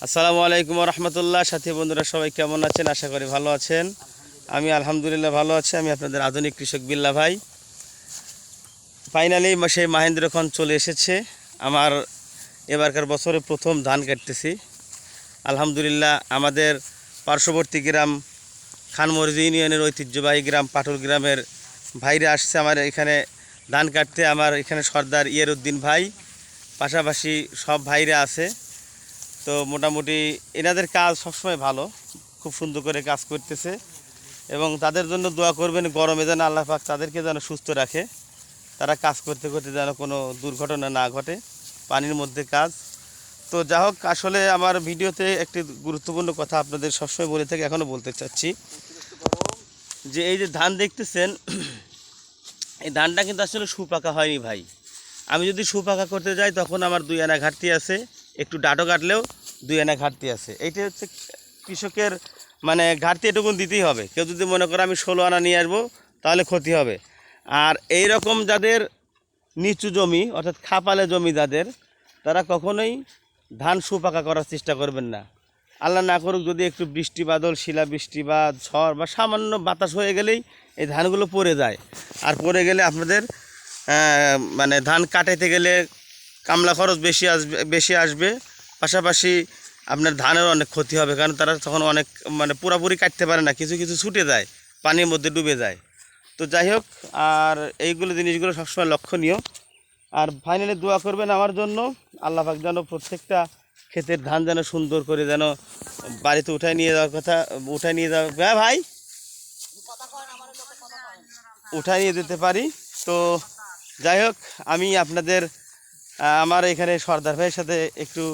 আসসালামু আলাইকুম রহমতুল্লাহ। সাথী বন্ধুরা সবাই কেমন আছেন? আশা করি ভালো আছেন। আমি আলহামদুলিল্লাহ ভালো আছি। আমি আপনাদের আধুনিক কৃষক বিল্লাহ ভাই। ফাইনালি সেই মাহেন্দ্রক্ষণ চলে এসেছে। আমার এবারকার বছরে প্রথম ধান কাটতেছি। আলহামদুলিল্লাহ আমাদের পার্শ্ববর্তী গ্রাম খানমরিজ ইউনিয়নের ঐতিহ্যবাহী গ্রাম পাটুল গ্রামের ভাইরা আসছে আমার এখানে ধান কাটতে। আমার এখানে সর্দার ইয়ারউদ্দিন ভাই, পাশাপাশি সব ভাইরা আছে। তো মোটামুটি এনাদের কাজ সবসময় ভালো, খুব সুন্দর করে কাজ করতেছে এবং তাদের জন্য দোয়া করবেন গরমে যেন আল্লাহ পাক তাদেরকে যেন সুস্থ রাখে, তারা কাজ করতে করতে যেন কোনো দুর্ঘটনা না ঘটে, পানির মধ্যে কাজ। তো যা হোক, আসলে আমার ভিডিওতে একটি গুরুত্বপূর্ণ কথা আপনাদের সবসময় বলে থেকে এখনও বলতে চাচ্ছি যে এই যে ধান দেখতেছেন, এই ধানটা কিন্তু আসলে সুপাকা হয়নি ভাই। আমি যদি সুপাকা করতে যাই তখন আমার 2 আনা ঘাটতি আছে, একটু ডাঁটো কাটলেও 2 আনা ঘাটতি আছে। এইটা হচ্ছে কৃষকের মানে ঘাটতি, এটুকুন দিতেই হবে। কেউ যদি মনে করে আমি 16 আনা নিয়ে আসবো তাহলে ক্ষতি হবে। আর এই রকম যাদের নিচু জমি অর্থাৎ খাপালে জমি যাদের, তারা কখনোই ধান সুপাকা করার চেষ্টা করবেন না। আল্লাহ না করুক যদি একটু বৃষ্টি বাদল, শিলাবৃষ্টি বা ঝড় বা সামান্য বাতাস হয়ে গেলেই এই ধানগুলো পড়ে যায়। আর পড়ে গেলে আপনাদের মানে ধান কাটাইতে গেলে কামলা খরচ বেশি আসবে, পাশাপাশি আপনার ধানেরও অনেক ক্ষতি হবে। কারণ তারা তখন অনেক মানে পুরাপুরি কাটতে পারে না, কিছু কিছু ছুটে যায়, পানির মধ্যে ডুবে যায়। তো যাই হোক, আর এইগুলো জিনিসগুলো সবসময় লক্ষণীয়। আর ফাইনালি দোয়া করবেন আমার জন্য, আল্লাহ পাক যেন প্রত্যেকটা ক্ষেতের ধান যেন সুন্দর করে যেন বাড়িতে উঠায় নিয়ে যাওয়ার কথা, উঠায় নিয়ে যাওয়া, হ্যাঁ ভাই, উঠায় নিয়ে যেতে পারি। তো যাই হোক, আমি আপনাদের আমার এখানে সর্দার ভাইয়ের সাথে একটু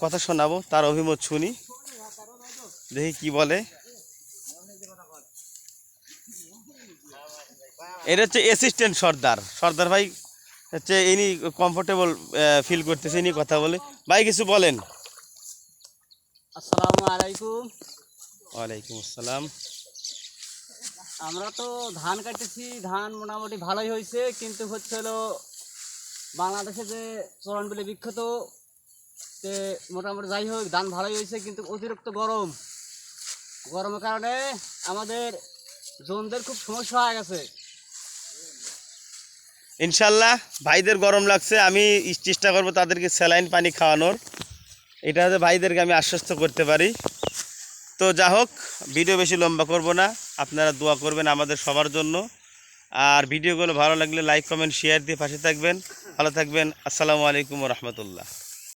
কথা শোনাবো, তার অভিমত শুনি, দেখি কি বলে। এটা হচ্ছে অ্যাসিস্ট্যান্ট সর্দার ভাই হচ্ছে, ইনি কমফোর্টেবল ফিল করতেছে, ইনি কথা বলে। ভাই কিছু বলেন। আসসালামু আলাইকুম। ওয়ালাইকুম আসসালাম। আমরা তো ধান কাটতেছি, ধান মোটামুটি ভালোই হয়েছে, কিন্তু হচ্ছে হলো বাংলাদেশে যে চরণ বলে বিখ্যাত, মোটামুটি যাই হোক ধান ভালোই হয়েছে, কিন্তু অতিরিক্ত গরমের কারণে আমাদের জনদের খুব সমস্যা হয়ে গেছে। ইনশাল্লাহ ভাইদের গরম লাগছে, আমি চেষ্টা করব তাদেরকে স্যালাইন পানি খাওয়ানোর, এটা হচ্ছে ভাইদেরকে আমি আশ্বস্ত করতে পারি। তো যা হোক, ভিডিও বেশি লম্বা করব না, আপনারা দোয়া করবেন আমাদের সবার জন্য। আর ভিডিওগুলো ভালো লাগলে লাইক কমেন্ট শেয়ার দিয়ে পাশে থাকবেন। ভালো থাকবেন। আসসালামু আলাইকুম রহমতুল্লাহ।